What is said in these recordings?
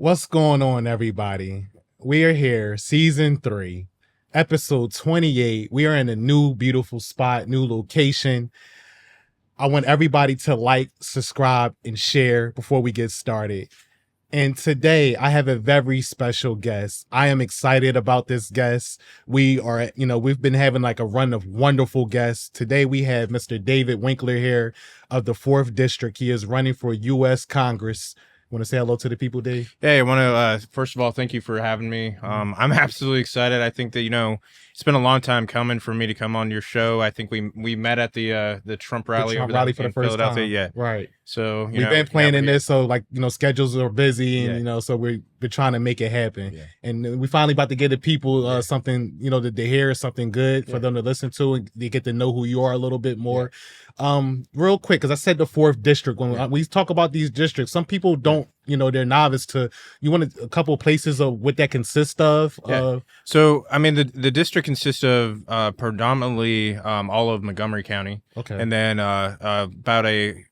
What's going on, everybody? We are here, season 3, episode 28. We are in a new, beautiful spot, new location. I want everybody to like, subscribe, and share before we get started. And today I have a very special guest. I am excited about this guest. We've been having like a run of wonderful guests. Today we have Mr. David Winkler here of the 4th District. He is running for U.S. Congress. Want to say hello to the people, Dave? Hey, I want to, first of all, thank you for having me. I'm absolutely excited. I think that, it's been a long time coming for me to come on your show. I think we met at the Trump rally for the first Philadelphia. time. Yeah. Right. So, we've been planning this. So schedules are busy and, so we're trying to make it happen. Yeah. And we finally about to get the people something, that they hear something good for them to listen to and they get to know who you are a little bit more. Real quick, because I said the 4th District, when we talk about these districts, some people don't, they're novice to, you want a couple of places of what that consists of. So, I mean, the district consists of predominantly all of Montgomery County. Okay. And then about a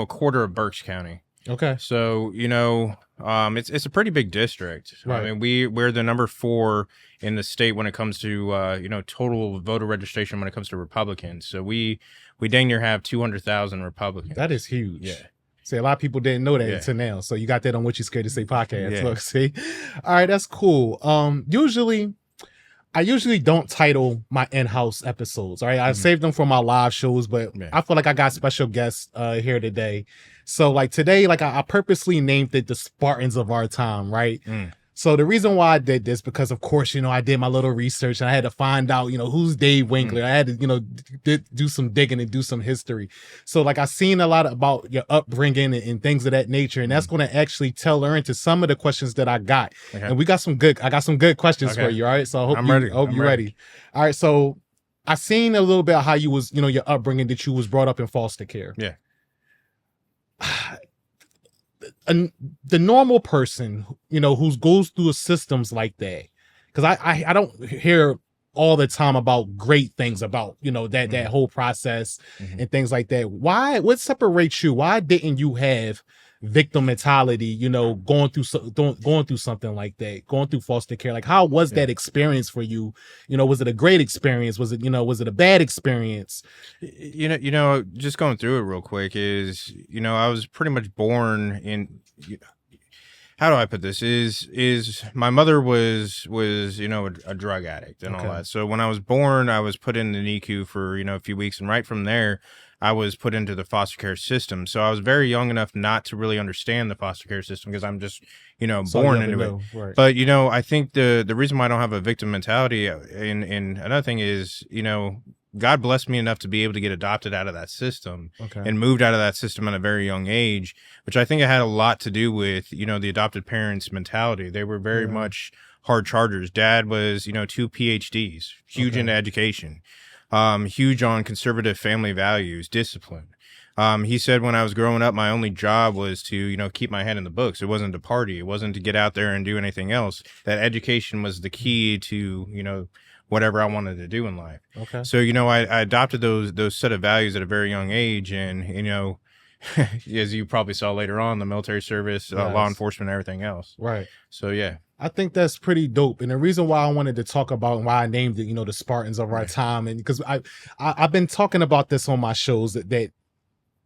quarter of Berks County. Okay. So, it's a pretty big district. Right. I mean, we're the number 4 in the state when it comes to, total voter registration when it comes to Republicans. So we dang near have 200,000 Republicans. That is huge. Yeah. See, a lot of people didn't know that until now. So you got that on What You Scared to Say podcast. Yeah. Look, see? All right, that's cool. I usually don't title my in-house episodes. All right. I save them for my live shows, but I feel like I got special guests here today. So like today, like I purposely named it the Spartans of Our Time, right? So the reason why I did this, because of course, I did my little research and I had to find out, who's Dave Winkler. I had to, do some digging and do some history. So like I seen a lot about your upbringing and things of that nature. And that's going to actually tailor into some of the questions that I got. Okay. And I got some good questions for you. All right. So I hope you're ready. All right. So I seen a little bit of how you was, your upbringing, that you was brought up in foster care. Yeah. The normal person, who goes through systems like that, because I don't hear all the time about great things about, that whole process and things like that. What separates you? Why didn't you have victim mentality, going through something like that, going through foster care? Like, how was that experience for you? Was it a great experience? Was it a bad experience? Just going through it real quick is, I was pretty much born in, how do I put this? Is my mother was a drug addict and all that. So when I was born, I was put in the NICU for, a few weeks. And right from there, I was put into the foster care system. So I was very young enough not to really understand the foster care system because I'm just, born into it. Right. But, I think the reason why I don't have a victim mentality and another thing is, God blessed me enough to be able to get adopted out of that system and moved out of that system at a very young age, which I think it had a lot to do with, the adopted parents' mentality. They were very much hard chargers. Dad was, 2 PhDs, huge into education, huge on conservative family values, discipline. He said when I was growing up, my only job was to, keep my head in the books. It wasn't to party. It wasn't to get out there and do anything else. That education was the key to, whatever I wanted to do in life. Okay. So, I adopted those set of values at a very young age. And, as you probably saw later on, the military service, law enforcement, everything else. Right. So, yeah. I think that's pretty dope. And the reason why I wanted to talk about and why I named it, the Spartans of Our Time, and because I've been talking about this on my shows that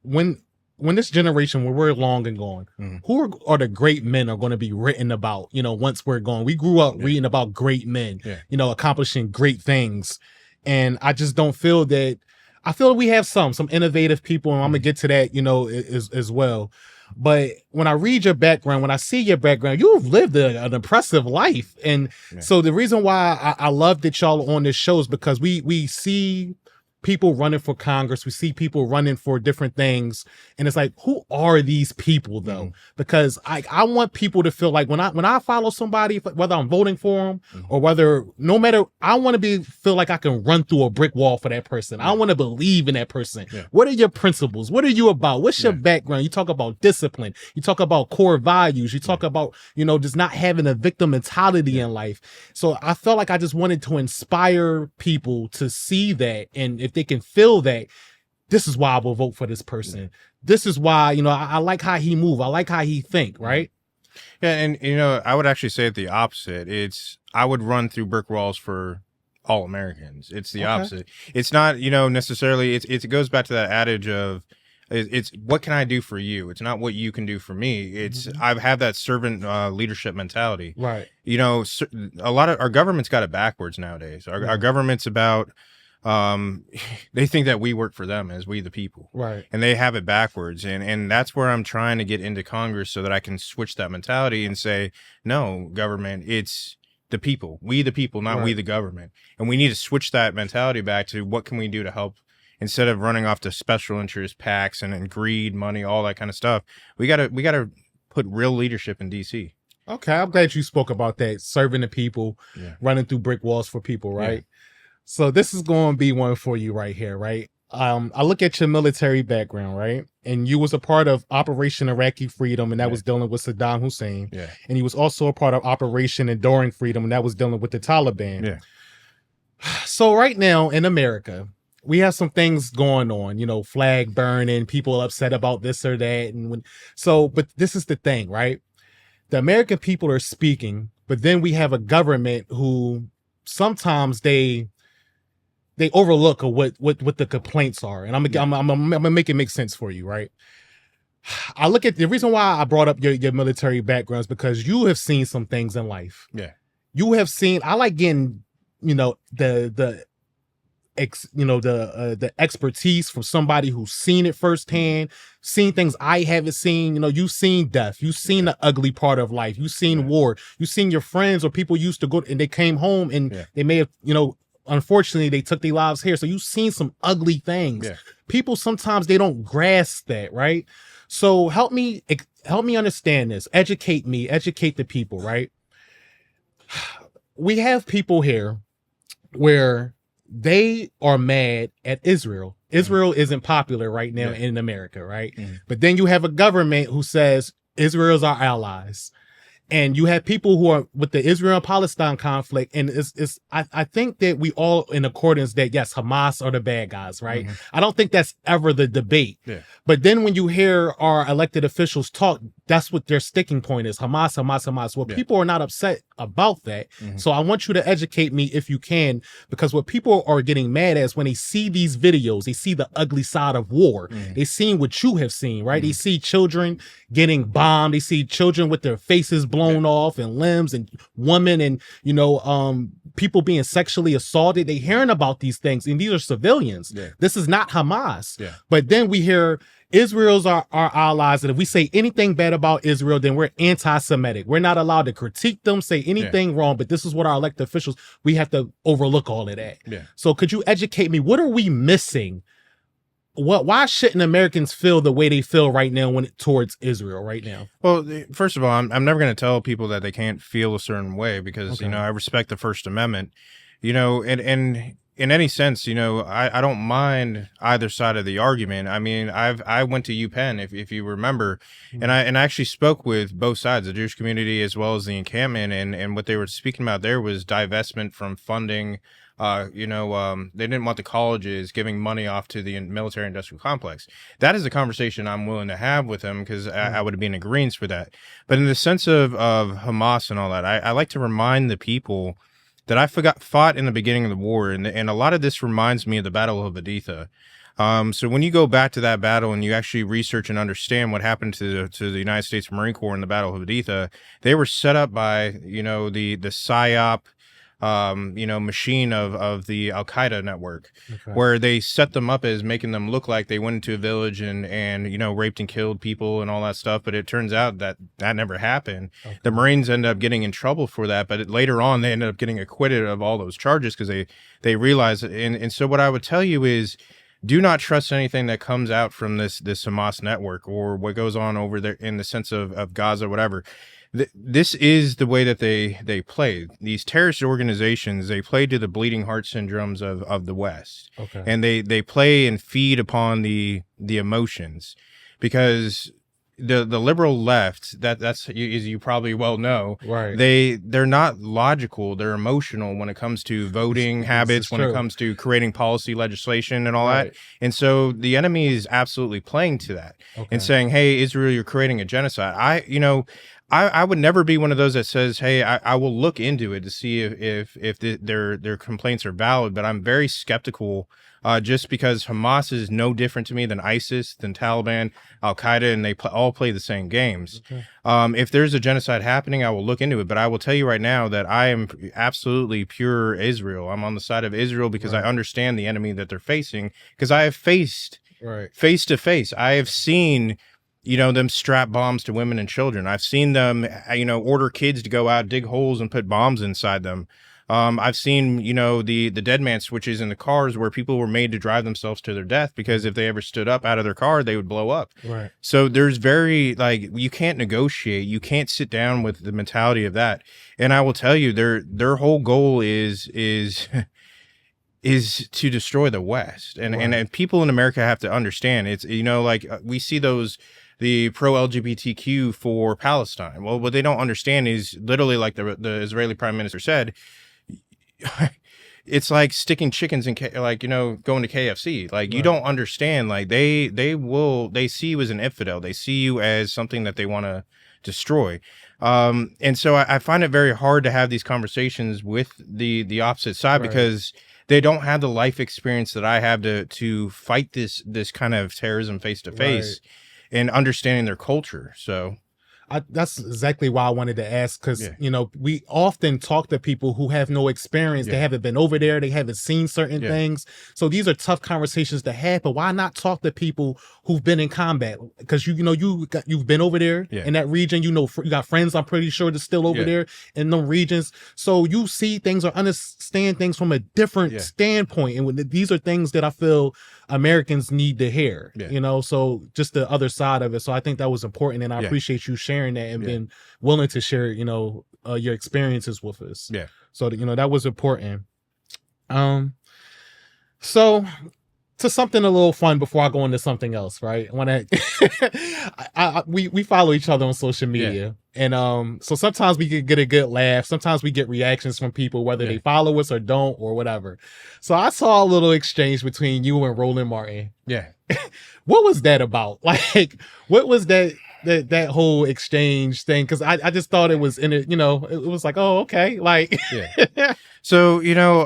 when this generation, when we're long and gone, who are the great men are going to be written about, once we're gone. We grew up reading about great men, accomplishing great things. And I just don't feel that. I feel we have some innovative people, and I'm going to get to that, as well. But when I read your background, when I see your background, you've lived an impressive life. And so the reason why I love that y'all on this show is because we see people running for Congress. We see people running for different things. And it's like, who are these people though? Because I want people to feel like when I follow somebody, whether I'm voting for them or no matter, I want to feel like I can run through a brick wall for that person. I want to believe in that person. What are your principles? What are you about? What's your background? You talk about discipline. You talk about core values. You talk about, just not having a victim mentality in life. So I felt like I just wanted to inspire people to see that. And if they can feel that, this is why I will vote for this person. This is why, I like how he move. I like how he think, right? Yeah, and I would actually say it the opposite. I would run through brick walls for all Americans. It's the Okay. opposite. It's not, necessarily. It goes back to that adage of, it's what can I do for you? It's not what you can do for me. It's I have that servant leadership mentality. Right. A lot of our government's got it backwards nowadays. Our government's about they think that we work for them as we the people, Right. and they have it backwards, and that's where I'm trying to get into Congress so that I can switch that mentality and say, no, government, it's the people, we the people, not we the government. And we need to switch that mentality back to what can we do to help, instead of running off to special interest PACs and greed, money, all that kind of stuff. We gotta put real leadership in DC. Okay, I'm glad you spoke about that, serving the people, running through brick walls for people, right? So this is going to be one for you right here, right? I look at your military background, right? And you was a part of Operation Iraqi Freedom, and that was dealing with Saddam Hussein. Yeah. And he was also a part of Operation Enduring Freedom, and that was dealing with the Taliban. Yeah. So right now in America, we have some things going on, flag burning, people upset about this or that. But this is the thing, right? The American people are speaking, but then we have a government who sometimes they overlook what the complaints are. And I'm gonna make it make sense for you, right? I look at the reason why I brought up your military background is because you have seen some things in life. Yeah. You have seen, I like getting, the expertise from somebody who's seen it firsthand, seen things I haven't seen. You've seen death, you've seen the ugly part of life, you've seen war, you've seen your friends or people used to go and they came home and they may have, unfortunately they took their lives here. So you've seen some ugly things. People sometimes they don't grasp that, right? So help me understand this, educate the people, right? We have people here where they are mad at Israel. Israel isn't popular right now in America, right? But then you have a government who says Israel's our allies. And you have people who are with the Israel-Palestine conflict, and I think that we all in accordance that yes, Hamas are the bad guys, right? I don't think that's ever the debate. But then when you hear our elected officials talk, that's what their sticking point is: Hamas, Hamas, Hamas. Well, people are not upset about that. So I want you to educate me if you can, because what people are getting mad at is when they see these videos, they see the ugly side of war. They seen what you have seen, right? They see children getting bombed. They see children with their faces blown off and limbs, and women, and people being sexually assaulted. They hearing about these things, and these are civilians. This is not Hamas. But then we hear Israel's our allies, and if we say anything bad about Israel, then we're anti-Semitic. We're not allowed to critique them, say anything wrong, but this is what our elected officials, we have to overlook all of that. So could you educate me? What are we missing? Why shouldn't Americans feel the way they feel right now towards Israel right now? Well, first of all, I'm never going to tell people that they can't feel a certain way, because I respect the First Amendment, and in any sense, I don't mind either side of the argument. I mean, I went to UPenn, if you remember, and I actually spoke with both sides, the Jewish community as well as the encampment, and what they were speaking about there was divestment from funding. They didn't want the colleges giving money off to the military industrial complex. That is a conversation I'm willing to have with them, because I would be in agreement for that. But in the sense of Hamas and all that, I like to remind the people that I fought in the beginning of the war, and a lot of this reminds me of the Battle of Editha. So when you go back to that battle and you actually research and understand what happened to the United States Marine Corps in the Battle of Editha, they were set up by the PSYOP machine of the Al Qaeda network, where they set them up as making them look like they went into a village and raped and killed people and all that stuff. But it turns out that never happened. The Marines ended up getting in trouble for that, but later on they ended up getting acquitted of all those charges, because they realized it. And so what I would tell you is, do not trust anything that comes out from this Hamas network or what goes on over there in the sense of Gaza, whatever. This is the way that they play. These terrorist organizations, they play to the bleeding heart syndromes of the West. And they play and feed upon the emotions, because the liberal left, that's as you probably well know, they're not logical, they're emotional when it comes to voting habits, when it comes to creating policy legislation and all that. And so the enemy is absolutely playing to that and saying, hey, Israel, you're creating a genocide. I would never be one of those that says, "Hey, I will look into it to see if their complaints are valid." But I'm very skeptical, just because Hamas is no different to me than ISIS, than Taliban, Al Qaeda, and they all play the same games. Okay. If there's a genocide happening, I will look into it. But I will tell you right now that I am absolutely pure Israel. I'm on the side of Israel because I understand the enemy that they're facing, because I have faced face to face. I have seen, them strap bombs to women and children. I've seen them, order kids to go out, dig holes and put bombs inside them. I've seen, the dead man switches in the cars where people were made to drive themselves to their death because if they ever stood up out of their car, they would blow up. Right. So there's you can't negotiate. You can't sit down with the mentality of that. And I will tell you, their whole goal is to destroy the West. And people in America have to understand it's, we see the pro-LGBTQ for Palestine. Well, what they don't understand is literally like the Israeli prime minister said, it's like sticking chickens in, going to KFC. Like, you don't understand. Like, they see you as an infidel. They see you as something that they want to destroy. And so I find it very hard to have these conversations with the opposite side because they don't have the life experience that I have to fight this kind of terrorism face to face. And understanding their culture. So that's exactly why I wanted to ask, because we often talk to people who have no experience. They haven't been over there. They haven't seen certain things. So these are tough conversations to have. But why not talk to people who've been in combat? Because you've been over there in that region. You got friends, I'm pretty sure, that's still over there in them regions. So you see things or understand things from a different standpoint. And these are things that I feel Americans need to hear. So just the other side of it. So I think that was important, and I appreciate you sharing that and being willing to share, your experiences with us. So that was important. So to something a little fun before I go into something else, right? We follow each other on social media, and so sometimes we could get a good laugh. Sometimes we get reactions from people, whether they follow us or don't or whatever. So I saw a little exchange between you and Roland Martin. What was that about? Like, what was that whole exchange thing? Because I just thought it was it was like, oh, okay, like So,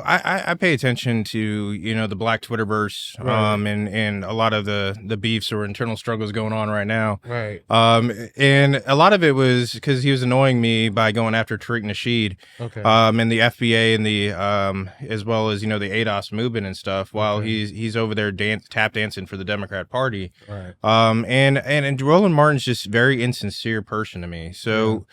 I pay attention to, the Black Twitterverse, and a lot of the beefs or internal struggles going on right now. And a lot of it was because he was annoying me by going after Tariq Nasheed, and the FBA and the as well as, the ADOS movement and stuff, while he's over there tap dancing for the Democrat Party. And Roland Martin's just very insincere person to me. So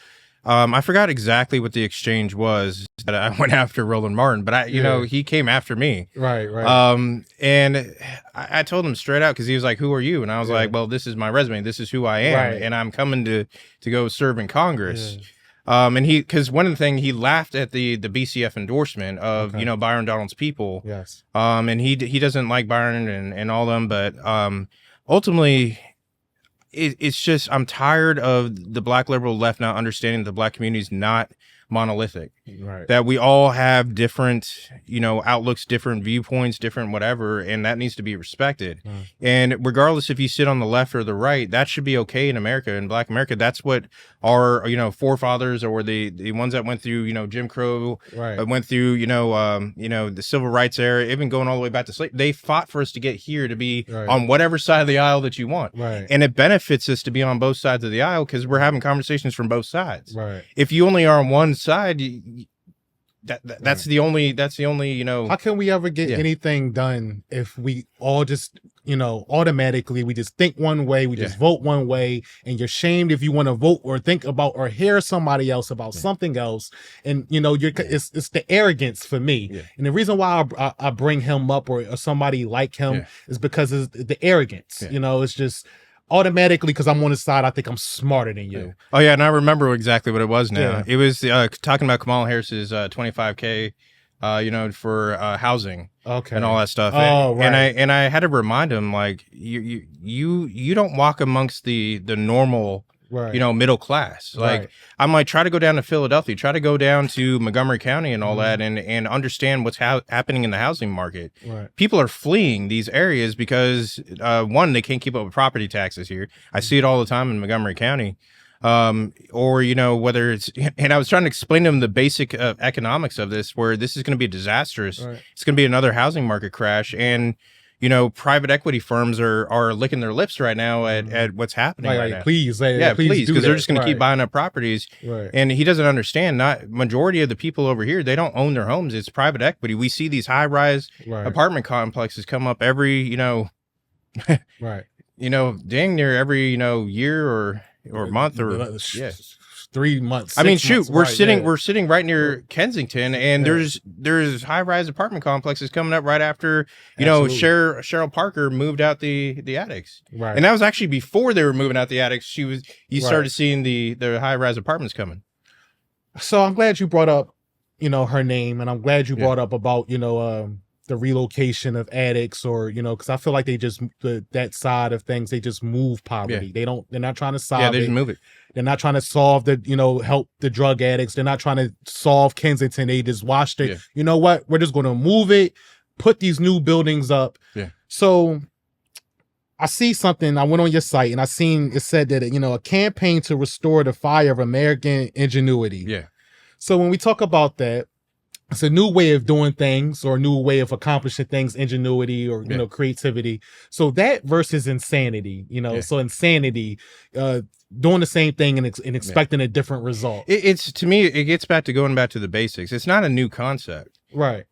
I forgot exactly what the exchange was that I went after Roland Martin, but he came after me. And I told him straight out, because he was like, "Who are you?" And I was like, "Well, this is my resume. This is who I am, and I'm coming to go serve in Congress." And because one of the things, he laughed at the BCF endorsement of Byron Donald's people. And he doesn't like Byron and all them, but ultimately, it's just, I'm tired of the Black liberal left not understanding the Black community is not monolithic. That we all have different, outlooks, different viewpoints, different whatever, and that needs to be respected. And regardless if you sit on the left or the right, that should be okay in America, in Black America. That's what our, forefathers, or the ones that went through, Jim Crow, went through, the civil rights era, even going all the way back to slavery. They fought for us to get here, to be on whatever side of the aisle that you want. And it benefits us to be on both sides of the aisle, because we're having conversations from both sides. If you only are on one side, that's the only how can we ever get anything done if we all just automatically we just think one way, we just vote one way, and you're shamed if you want to vote or think about or hear somebody else about something else, and it's the arrogance for me. And the reason why I bring him up, or somebody like him, is because it's the arrogance. It's just automatically, because I'm on his side, I think I'm smarter than you. Oh yeah, and I remember exactly what it was now. It was talking about Kamal Harris's $25K, for housing, and all that stuff. And I had to remind him, like, you don't walk amongst the normal, middle class. Like, I'm like, try to go down to Philadelphia, try to go down to Montgomery County and all that, and understand what's happening in the housing market. People are fleeing these areas because one, they can't keep up with property taxes here. I see it all the time in Montgomery County. or, whether it's, and I was trying to explain to them the basic economics of this, where this is going to be disastrous. Right. It's going to be another housing market crash. And, private equity firms are licking their lips right now at what's happening right now. Please, please, because they're just going to keep Right. buying up properties. Right. And he doesn't understand, not majority of the people over here, they don't own their homes. It's private equity. We see these high-rise Right. apartment complexes come up every, Right. dang near every, year or month or 3 months. I mean, 6 shoot, months, we're right, sitting yeah. we're sitting right near Kensington, and Yeah. there's high-rise apartment complexes coming up right after, Absolutely. Cheryl Parker moved out the attics. Right. And that was actually before they were moving out the attics. You Right. started seeing the high-rise apartments coming. So I'm glad you brought up, her name, and I'm glad you Yeah. brought up about, the relocation of addicts, or, because I feel like they just that side of things, they just move poverty. They're not trying to solve Yeah, they it. just move it. They're not trying to solve help the drug addicts. They're not trying to solve Kensington. They just watched it. Yeah. You know what? We're just going to move it, put these new buildings up. Yeah. So I see something. I went on your site and I seen it said that, a campaign to restore the fire of American ingenuity. Yeah. So when we talk about that, it's a new way of doing things, or a new way of accomplishing things, ingenuity, or, creativity. So that versus insanity, so insanity, doing the same thing and expecting a different result. It's, to me, it gets back to going back to the basics. It's not a new concept. Right.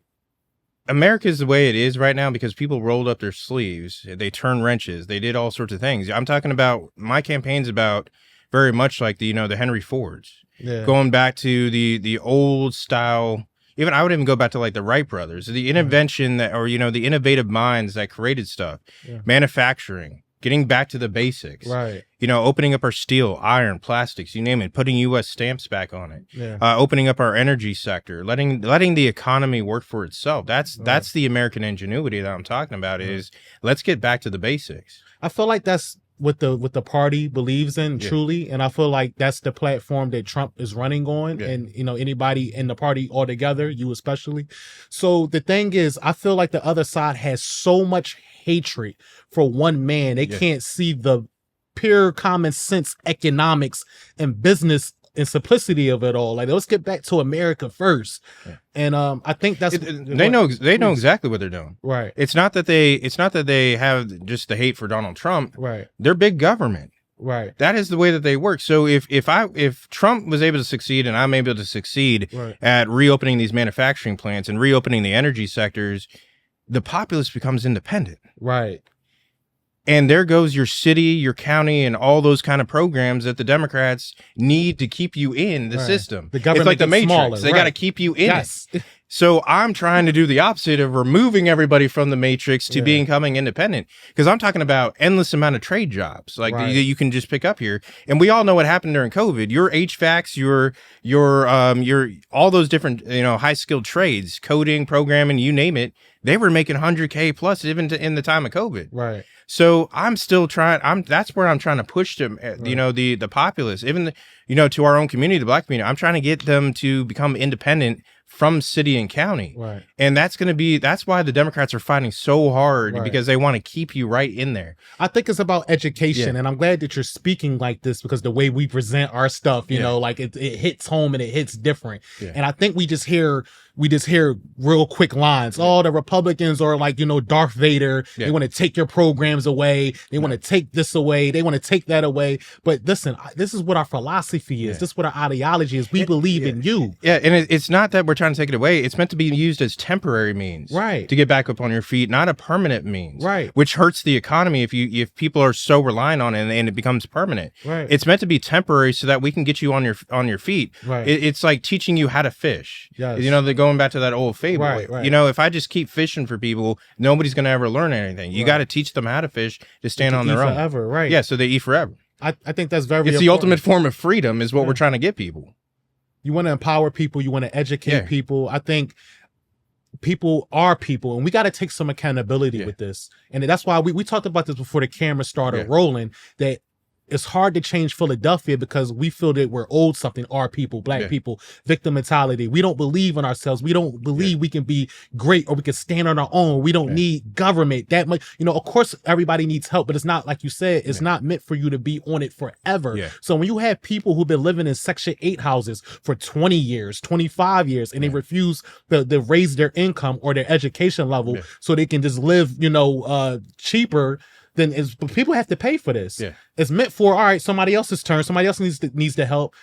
America's the way it is right now because people rolled up their sleeves. They turned wrenches. They did all sorts of things. I'm talking about, my campaign's about very much like the Henry Fords. Yeah. Going back to the old style. Even I would even go back to like the Wright brothers, the invention that, or, the innovative minds that created stuff, manufacturing, getting back to the basics, Right. Opening up our steel, iron, plastics, you name it, putting U.S. stamps back on it, Yeah. Opening up our energy sector, letting the economy work for itself. That's the American ingenuity that I'm talking about. Is let's get back to the basics. I feel like that's what the party believes in, Yeah. truly, and I feel like that's the platform that Trump is running on, Yeah. and anybody in the party altogether, you especially. So the thing is, I feel like the other side has so much hatred for one man, they can't see the pure common sense economics and business and simplicity of it all. Like, let's get back to America first. Yeah. And I think that's they know exactly what they're doing. Right. It's not that they have just the hate for Donald Trump. Right. They're big government. Right. That is the way that they work. So if Trump was able to succeed and I'm able to succeed Right. at reopening these manufacturing plants and reopening the energy sectors, the populace becomes independent. Right. And there goes your city, your county, and all those kind of programs that the Democrats need to keep you in the Right. system. The government it's like the gets Matrix. smaller, They right. got to keep you in it. Yes. So I'm trying to do the opposite of removing everybody from the Matrix to Yeah. becoming independent, because I'm talking about endless amount of trade jobs like Right. that you can just pick up here. And we all know what happened during COVID. Your HVACs, your all those different high skilled trades, coding, programming, you name it. They were making 100K plus even in the time of COVID. Right. So I'm still trying. That's where I'm trying to push them. The populace, even to our own community, the Black community. I'm trying to get them to become independent from city and county. Right. And that's why the Democrats are fighting so hard, Right. because they want to keep you right in there. I think it's about education, Yeah. and I'm glad that you're speaking like this, because the way we present our stuff, like it hits home and it hits different. Yeah. And I think we just hear real quick lines. Oh, the Republicans are like, Darth Vader. Yeah. They want to take your programs away. They want to take this away. They want to take that away. But listen, this is what our philosophy is. Yeah. This is what our ideology is. We believe in you. Yeah, and it's not that we're trying to take it away. It's meant to be used as temporary means, Right. to get back up on your feet, not a permanent means, Right. Which hurts the economy if people are so reliant on it and it becomes permanent. Right. It's meant to be temporary so that we can get you on your feet. Right. It's like teaching you how to fish. Yes. They're going back to that old fable. Right, right. If I just keep fishing for people, nobody's going to ever learn anything. You Right. got to teach them how to fish to stand To on eat their own. forever, right. Yeah, so they eat forever. I think that's very It's important. the ultimate form of freedom is what Yeah. we're trying to get people. You want to empower people. You want to educate Yeah. people. I think people are people, and we got to take some accountability Yeah. with this. And that's why we talked about this before the camera started Yeah. rolling, that it's hard to change Philadelphia because we feel that we're owed something. Our people, black people, victim mentality. We don't believe in ourselves. We don't believe we can be great or we can stand on our own. We don't need government that much. You know, of course, everybody needs help, but it's not like you said, it's not meant for you to be on it forever. So when you have people who've been living in Section 8 houses for 20 years, 25 years, and they refuse to raise their income or their education level so they can just live, you know, cheaper, then people have to pay for this. It's meant for, all right, somebody else's turn. Somebody else needs to help.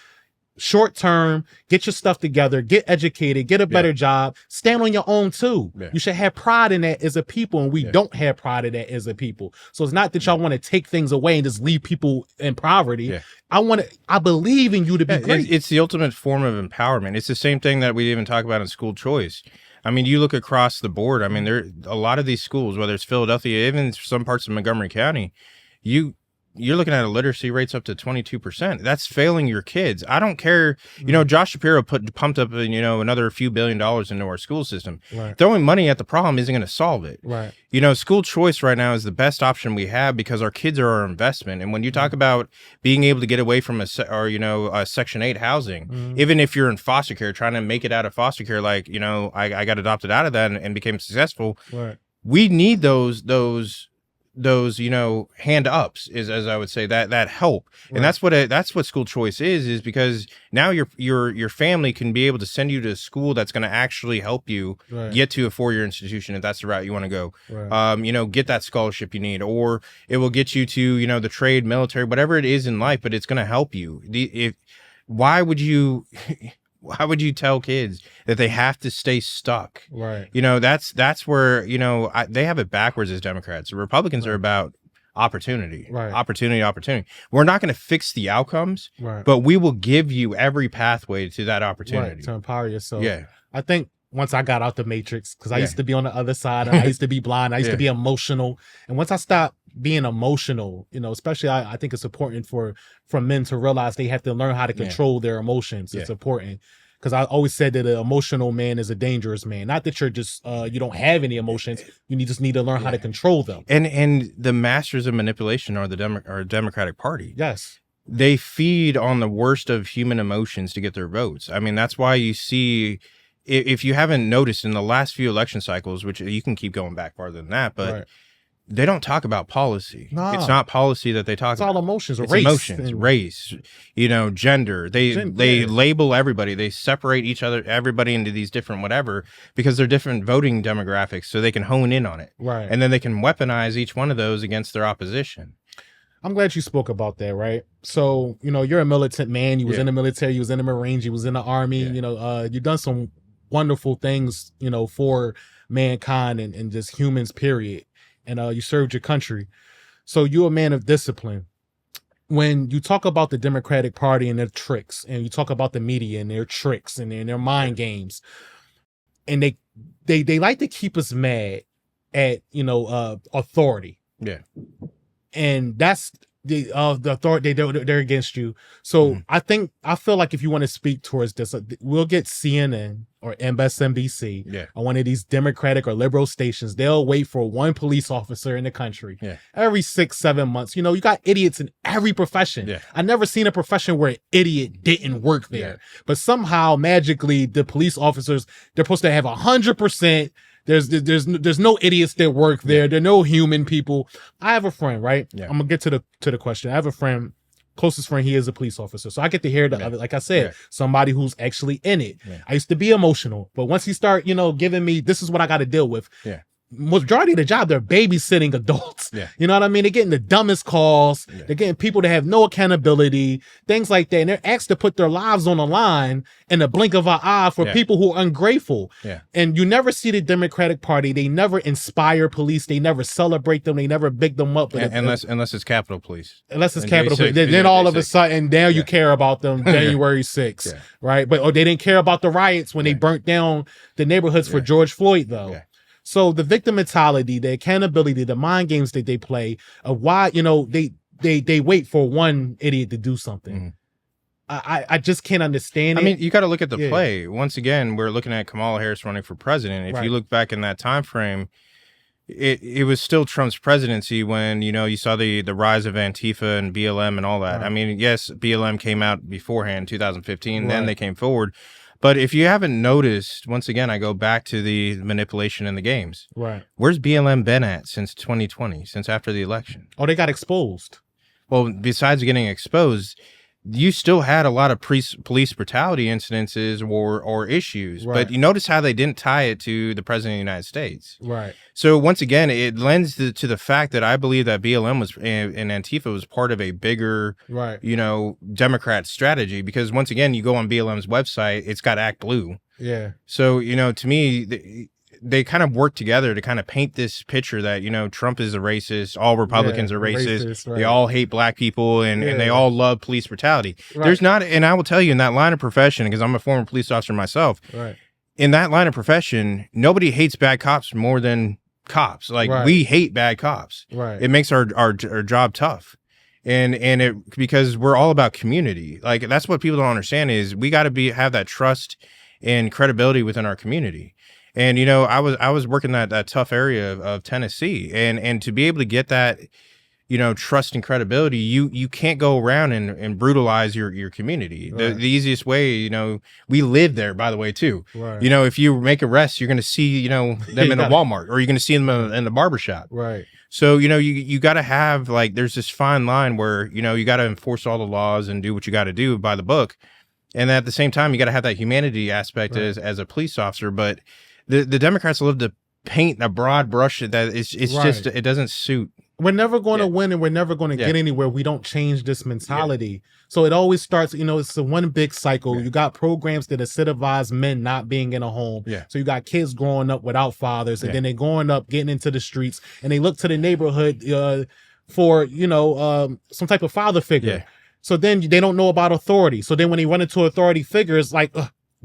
Short term, get your stuff together, get educated, get a better job, stand on your own too. You should have pride in that as a people, and we don't have pride in that as a people. So it's not that y'all want to take things away and just leave people in poverty. I believe in you to be great. It's the ultimate form of empowerment. It's the same thing that we even talk about in school choice. I mean, you look across the board. I mean, there a lot of these schools, whether it's Philadelphia, even some parts of Montgomery County, you're looking at a literacy rates up to 22%. That's failing your kids. I don't care. You know, Josh Shapiro pumped up, you know, another few $1 billion into our school system. Throwing money at the problem isn't going to solve it. You know, school choice right now is the best option we have because our kids are our investment. And when you talk about being able to get away from a Section 8 housing, even if you're in foster care, trying to make it out of foster care, like, you know, I got adopted out of that and became successful. We need those you know, hand ups, is, as I would say, that help. And that's what school choice is because now your family can be able to send you to a school that's going to actually help you get to a 4-year institution if that's the route you want to go. You know, get that scholarship you need, or it will get you to, you know, the trade, military, whatever it is in life, but it's going to help you. Why would you tell kids that they have to stay stuck? You know, that's where, you know, they have it backwards as Democrats. The Republicans are about opportunity, opportunity. We're not going to fix the outcomes, but we will give you every pathway to that opportunity. To empower yourself. I think once I got out the matrix, because I used to be on the other side, I used to be blind, I used to be emotional. And once I stopped being emotional, you know, especially I think it's important for men to realize they have to learn how to control their emotions. It's important. Because I always said that an emotional man is a dangerous man. Not that you're just you don't have any emotions. You just need to learn how to control them. And the masters of manipulation are the Democratic Party. They feed on the worst of human emotions to get their votes. I mean, that's why you see, if you haven't noticed in the last few election cycles, which you can keep going back farther than that, but they don't talk about policy. It's not policy that they talk about. It's all emotions. It's emotions, race, you know, gender. They label everybody. They separate everybody into these different whatever, because they're different voting demographics, so they can hone in on it. And then they can weaponize each one of those against their opposition. I'm glad you spoke about that, right? So, you know, you're a militant man. You was in the military. You was in the Marines. You was in the Army. You know, you've done some wonderful things, you know, for mankind and just humans, period. And you served your country. So you're a man of discipline. When you talk about the Democratic Party and their tricks, and you talk about the media and their tricks and their mind games, and they like to keep us mad at, you know, authority. And that's the authority, they're against you. So I feel like if you want to speak towards this, we'll get CNN or MSNBC or one of these Democratic or liberal stations. They'll wait for one police officer in the country every 6-7 months. You know, you got idiots in every profession. I never seen a profession where an idiot didn't work there. But somehow magically the police officers, they're supposed to have 100%. There's no idiots that work there. There are no human people. I have a friend, right? I'm gonna get to the question. I have a friend, closest friend. He is a police officer, so I get to hear the other. Like I said, somebody who's actually in it. I used to be emotional, but once he start, you know, giving me, this is what I got to deal with. Majority of the job, they're babysitting adults. You know what I mean? They're getting the dumbest calls. They're getting people that have no accountability, things like that. And they're asked to put their lives on the line in the blink of an eye for people who are ungrateful. And you never see the Democratic Party. They never inspire police. They never celebrate them. They never big them up. Unless it's Capitol Police. Unless it's Capitol Police. Then all of a sudden, now you care about them January 6th, right? But they didn't care about the riots when they burnt down the neighborhoods for George Floyd, though. So the victim mentality, the accountability, the mind games that they play, of why, you know, they wait for one idiot to do something. I just can't understand it. I mean, you got to look at the play. Once again, we're looking at Kamal Harris running for president. If you look back in that time frame, it was still Trump's presidency when, you saw the rise of Antifa and BLM and all that. Right. I mean, yes, BLM came out beforehand, 2015, then Right. they came forward. But if you haven't noticed, once again, I go back to the manipulation in the games. Right. Where's BLM been at since 2020, since after the election? Oh, they got exposed. Well, besides getting exposed, you still had a lot of police brutality incidences or issues, Right. but you notice how they didn't tie it to the president of the United States. Right. So once again, it lends to the fact that I believe that BLM was and Antifa was part of a bigger, Right. Democrat strategy, because once again, you go on BLM's website, it's got Act Blue. Yeah. So, to me, they kind of work together to kind of paint this picture that, Trump is a racist, all Republicans are racist, right. They all hate black people, and they all love police brutality. Right. There's not, and I will tell you, in that line of profession, because I'm a former police officer myself, Right. in that line of profession, nobody hates bad cops more than cops. Like, Right. we hate bad cops. Right. It makes our job tough. And it, because we're all about community. Like, that's what people don't understand, is we got to have that trust and credibility within our community. And, I was working that tough area of Tennessee, and to be able to get that, trust and credibility, you can't go around and brutalize your community. Right. The easiest way, we live there, by the way, too. Right. If you make arrests, you're going to see, them in a Walmart, or you're going to see them in the barbershop. Right. So, you got to have, like, there's this fine line where, you got to enforce all the laws and do what you got to do by the book. And at the same time, you got to have that humanity aspect Right. as a police officer. But the Democrats love to paint a broad brush that it's Right. just, it doesn't suit. We're never going to win, and we're never going to get anywhere. We don't change this mentality. So it always starts, it's a one big cycle. You got programs that incentivize men not being in a home. Yeah. So you got kids growing up without fathers, and then they're growing up, getting into the streets, and they look to the neighborhood for, some type of father figure. Yeah. So then they don't know about authority. So then when they run into authority figures, like,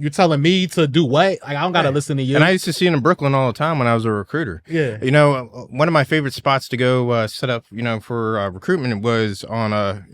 you're telling me to do what? Like, I don't got to listen to you. And I used to see it in Brooklyn all the time when I was a recruiter. Yeah. One of my favorite spots to go set up, for recruitment was on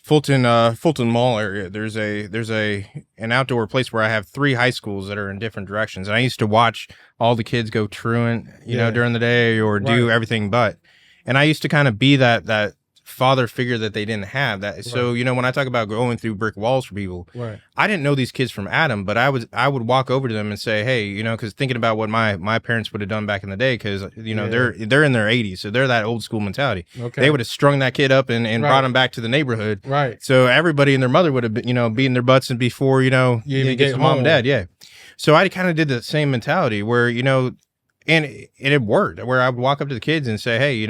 Fulton Mall area. There's an outdoor place where I have 3 high schools that are in different directions, and I used to watch all the kids go truant, during the day, or do everything but. And I used to kind of be that father figure that they didn't have. That so when I talk about going through brick walls for people, I didn't know these kids from Adam, but I would walk over to them and say, hey, because thinking about what my parents would have done back in the day, because they're in their 80s, so they're that old school mentality. Okay. They would have strung that kid up and brought him back to the neighborhood. Right. So everybody and their mother would have been, beating their butts, and before even get to mom and dad. So I kind of did the same mentality where and it worked, where I would walk up to the kids and say, hey, you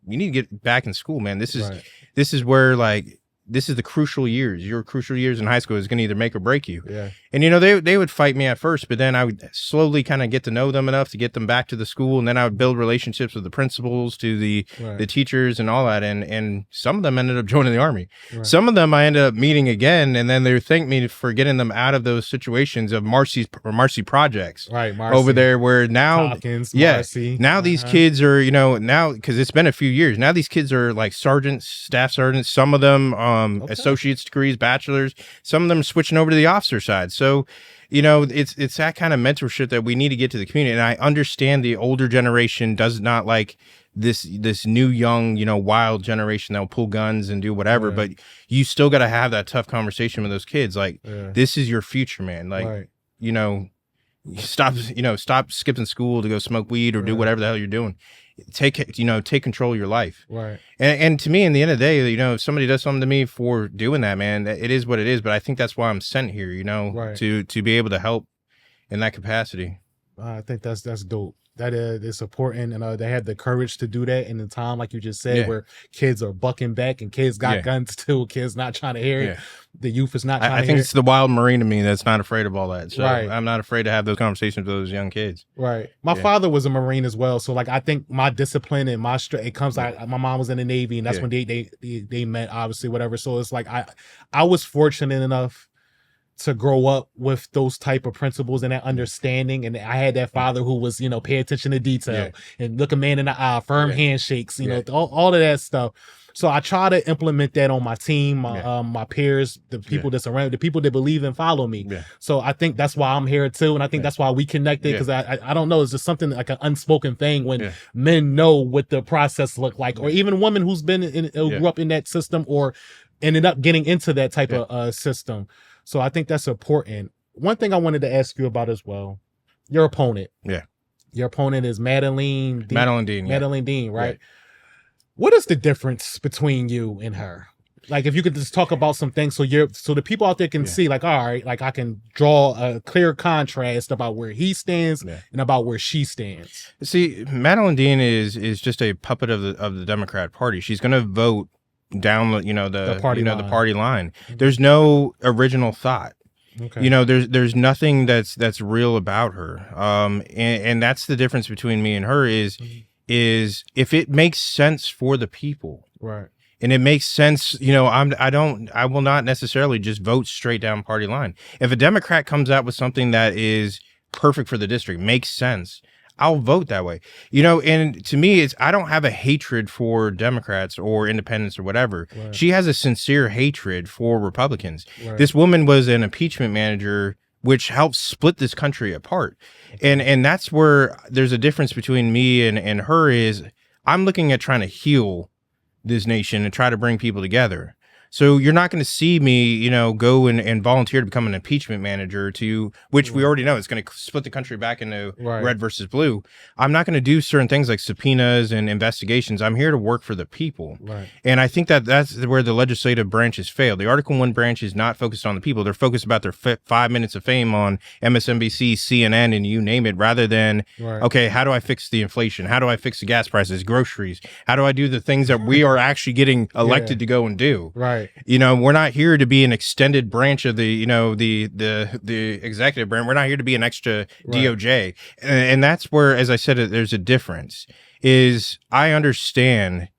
need to get back in school, man. This is where, like, this is the crucial years. Your crucial years in high school is going to either make or break you. Yeah. And, they would fight me at first, but then I would slowly kind of get to know them enough to get them back to the school. And then I would build relationships with the principals, to the teachers and all that. And some of them ended up joining the Army. Right. Some of them I ended up meeting again, and then they would thank me for getting them out of those situations of Marcy projects. Right. Marcy. Over there, where now, Hawkins, Marcy. Now these kids are, now, because it's been a few years, now these kids are like sergeants, staff sergeants, some of them associate's degrees, bachelors, some of them switching over to the officer side. So, it's that kind of mentorship that we need to get to the community. And I understand the older generation does not like this new young, wild generation that will pull guns and do whatever, but you still got to have that tough conversation with those kids. Like, this is your future, man. Like, stop skipping school to go smoke weed or do whatever the hell you're doing. Take control of your life. Right. And to me, in the end of the day, if somebody does something to me for doing that, man, it is what it is. But I think that's why I'm sent here, to be able to help in that capacity. I think that's dope. That is important, and they had the courage to do that in the time, like you just said, where kids are bucking back and kids got guns too. Kids not trying to hear it. The youth is not trying to hear it. I think it's the wild Marine in me that's not afraid of all that. So I'm not afraid to have those conversations with those young kids. Right. My father was a Marine as well, so like I think my discipline and my it comes like my mom was in the Navy, and that's when they met, obviously, whatever. So it's like I was fortunate enough to grow up with those type of principles and that understanding. And I had that father who was, pay attention to detail and look a man in the eye, firm handshakes, all of that stuff. So I try to implement that on my team, my peers, the people that's around, the people that believe and follow me. So I think that's why I'm here too. And I think that's why we connected, because I don't know, it's just something like an unspoken thing when men know what the process look like, or even women who's been grew up in that system or ended up getting into that type of system. So I think that's important. One thing I wanted to ask you about as well, your opponent. Your opponent is Madeline Dean, right? What is the difference between you and her? Like, if you could just talk about some things so the people out there can see, like, all right, like I can draw a clear contrast about where he stands and about where she stands. See, Madeline Dean is just a puppet of the Democrat Party. She's going to vote down the party line. There's no original thought. There's nothing that's real about her. And that's the difference between me and her is if it makes sense for the people, right? And it makes sense, I will not necessarily just vote straight down party line. If a Democrat comes out with something that is perfect for the district, makes sense, I'll vote that way. And to me, I don't have a hatred for Democrats or independents or whatever. Right. She has a sincere hatred for Republicans. Right. This woman was an impeachment manager, which helped split this country apart. And that's where there's a difference between me and her is I'm looking at trying to heal this nation and try to bring people together. So you're not going to see me, go and volunteer to become an impeachment manager which we already know is going to split the country back into red versus blue. I'm not going to do certain things like subpoenas and investigations. I'm here to work for the people. Right. And I think that's where the legislative branches fail. The Article 1 branch is not focused on the people. They're focused about their 5 minutes of fame on MSNBC, CNN, and you name it, rather than, okay, how do I fix the inflation? How do I fix the gas prices, groceries? How do I do the things that we are actually getting elected to go and do? Right. We're not here to be an extended branch of the executive branch. We're not here to be an extra DOJ. And that's where, as I said, there's a difference. Is I understand,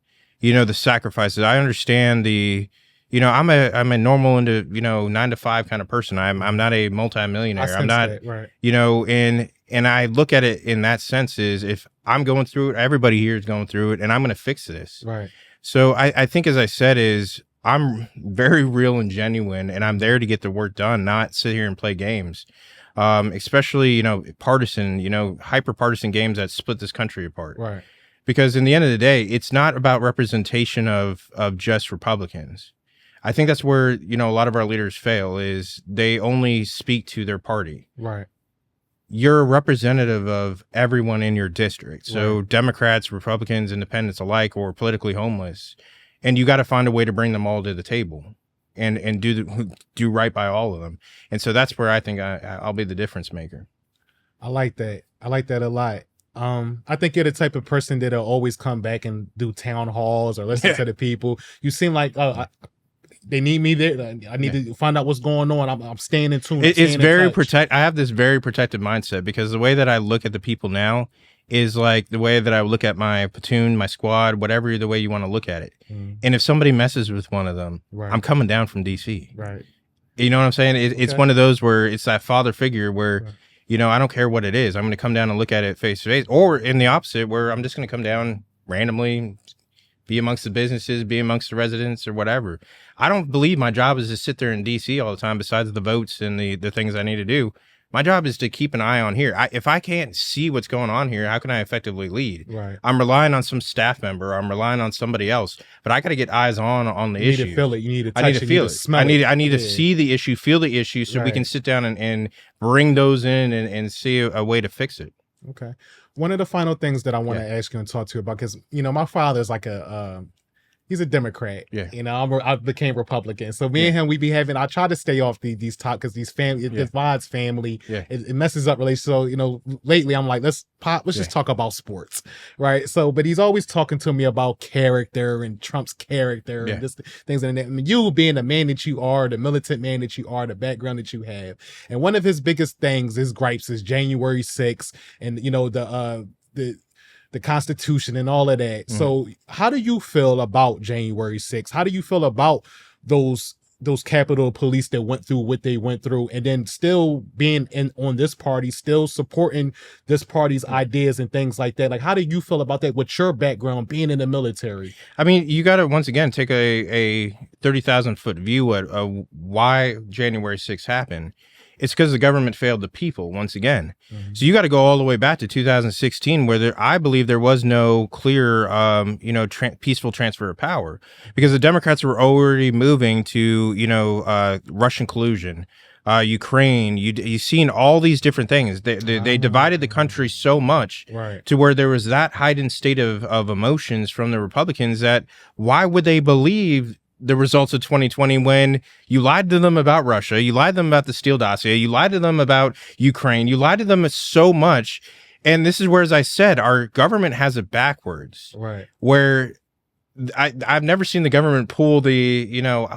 the sacrifices. I understand I'm a normal 9 to 5 kind of person. I'm not a multimillionaire. I'm not, and I look at it in that sense is if I'm going through it, everybody here is going through it, and I'm going to fix this. Right. So I think, as I said, is I'm very real and genuine, and I'm there to get the work done, not sit here and play games. Especially, partisan, hyper partisan games that split this country apart. Right. Because in the end of the day, it's not about representation of just Republicans. I think that's where, a lot of our leaders fail is they only speak to their party. Right. You're a representative of everyone in your district. So Democrats, Republicans, independents alike, or politically homeless. And you got to find a way to bring them all to the table and do right by all of them. And so that's where I think I'll be the difference maker. I like that. I like that a lot. I think you're the type of person that'll always come back and do town halls or listen to the people. You seem like, they need me there. I need to find out what's going on. I'm staying in tune. It's very I have this very protective mindset because the way that I look at the people now is like the way that I look at my platoon, my squad, whatever the way you want to look at it. And if somebody messes with one of them, I'm coming down from DC. Right. You know what I'm saying? It's one of those where it's that father figure where, I don't care what it is. I'm going to come down and look at it face to face, or in the opposite where I'm just going to come down randomly, be amongst the businesses, be amongst the residents or whatever. I don't believe my job is to sit there in DC all the time besides the votes and the things I need to do. My job is to keep an eye on here. If I can't see what's going on here, how can I effectively lead? Right. I'm relying on some staff member. I'm relying on somebody else. But I got to get eyes on the issue. You need to feel it. You need to touch I need to feel it. Smell it. I need to see the issue, feel the issue, so we can sit down and bring those in and see a way to fix it. Okay. One of the final things that I want to ask you and talk to you about, because, my father's like he's a Democrat. Yeah. I became Republican. So me and him, I try to stay off these talk because these family, it divides family. Yeah. It messes up relations. So, lately I'm like, let's just talk about sports. Right. So, but he's always talking to me about character and Trump's character and just things like that. I mean, you being the man that you are, the militant man that you are, the background that you have. And one of his biggest things, his gripes is January 6th and, the Constitution and all of that. So how do you feel about January 6th? How do you feel about those those Capitol Police that went through what they went through, and then still being on this party, still supporting this party's ideas and things like that. Like, how do you feel about that with your background being in the military? I mean, you got to once again take a 30,000-foot view at why January 6th happened. It's because the government failed the people once again. Mm-hmm. So you got to go all the way back to 2016, where I believe there was no clear, peaceful transfer of power, because the Democrats were already moving to, Russian collusion, Ukraine. You seen all these different things. They divided the country so much to where there was that heightened state of emotions from the Republicans that why would they believe the results of 2020 when you lied to them about Russia, you lied to them about the Steele dossier, you lied to them about Ukraine, you lied to them so much. And this is where, as I said, our government has it backwards. Where I've never seen the government pull the,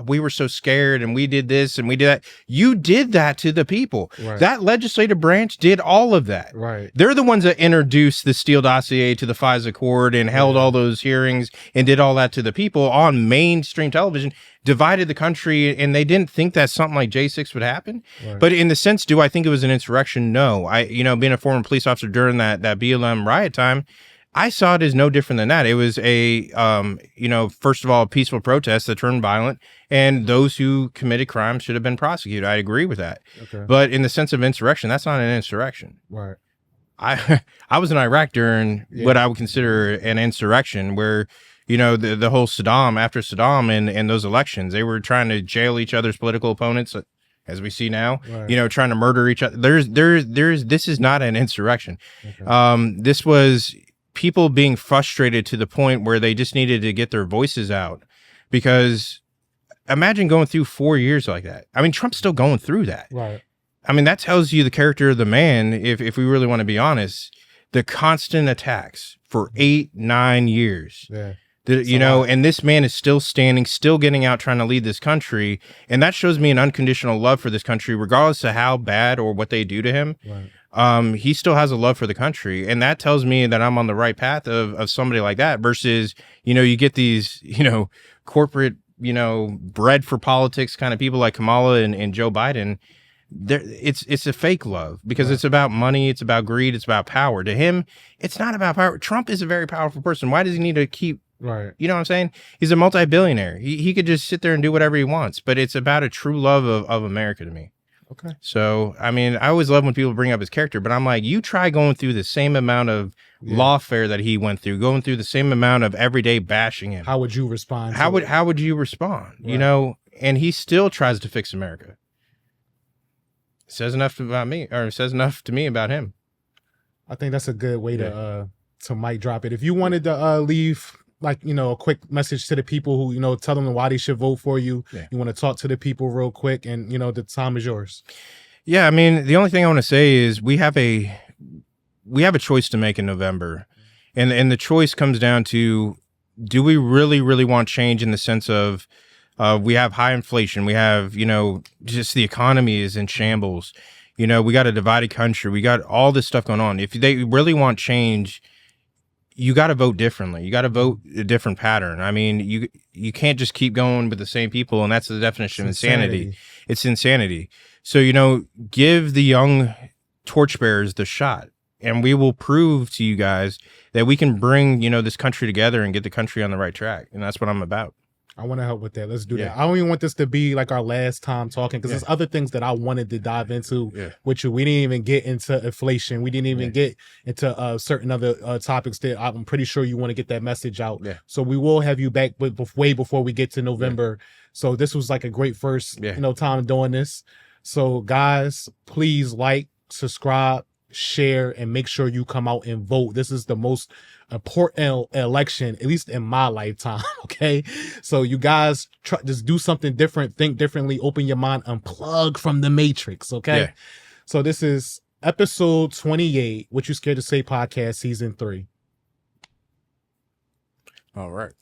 we were so scared and we did this and we did that. You did that to the people. That legislative branch did all of that. They're the ones that introduced the Steele dossier to the FISA court and held all those hearings and did all that to the people on mainstream television, divided the country, and they didn't think that something like J6 would happen. But in the sense, do I think it was an insurrection? No. Being a former police officer during that BLM riot time, I saw it as no different than that. It was a, first of all, a peaceful protest that turned violent, and those who committed crimes should have been prosecuted. I agree with that. But in the sense of insurrection, that's not an insurrection. I was in Iraq during what I would consider an insurrection, where, the whole Saddam, after Saddam and those elections, they were trying to jail each other's political opponents, as we see now, trying to murder each other. This is not an insurrection. This was people being frustrated to the point where they just needed to get their voices out, because imagine going through 4 years like that. I mean, Trump's still going through that. I mean, that tells you the character of the man. If we really want to be honest, the constant attacks for 8-9 years, and this man is still standing, still getting out, trying to lead this country. And that shows me an unconditional love for this country, regardless of how bad or what they do to him. He still has a love for the country, and that tells me that I'm on the right path of somebody like that, versus, you get these, corporate, bred for politics kind of people like Kamala and Joe Biden. It's a fake love, because it's about money, it's about greed, it's about power. To him, it's not about power. Trump is a very powerful person. Why does he need to keep, you know what I'm saying? He's a multi-billionaire. He could just sit there and do whatever he wants, but it's about a true love of America to me. So, I mean, I always love when people bring up his character, but I'm like, you try going through the same amount of lawfare that he went through, going through the same amount of everyday bashing him. How would you respond? How would you respond? And he still tries to fix America. Says enough about me, or says enough to me about him. I think that's a good way to mic drop it. If you wanted to leave, a quick message to the people who, tell them why they should vote for you. You want to talk to the people real quick, and, the time is yours. Yeah. I mean, the only thing I want to say is we have a choice to make in November, and the choice comes down to, do we really, really want change, in the sense of, we have high inflation. We have, just the economy is in shambles. We got a divided country. We got all this stuff going on. If they really want change, you got to vote differently. You got to vote a different pattern. I mean, you can't just keep going with the same people, and that's the definition of insanity. It's insanity. So, give the young torchbearers the shot, and we will prove to you guys that we can bring, this country together and get the country on the right track. And that's what I'm about. I want to help with that. Let's do that. I don't even want this to be like our last time talking, because there's other things that I wanted to dive into with you. We didn't even get into inflation. We didn't even get into certain other topics that I'm pretty sure you want to get that message out. So we will have you back way before we get to November. So this was like a great first time doing this. So guys, please like, subscribe, share, and make sure you come out and vote. This is the most important election, at least in my lifetime. Okay, so you guys just do something different, think differently, open your mind, unplug from the matrix. Okay, so this is episode 28, What You Scared to Say podcast, season 3. All right.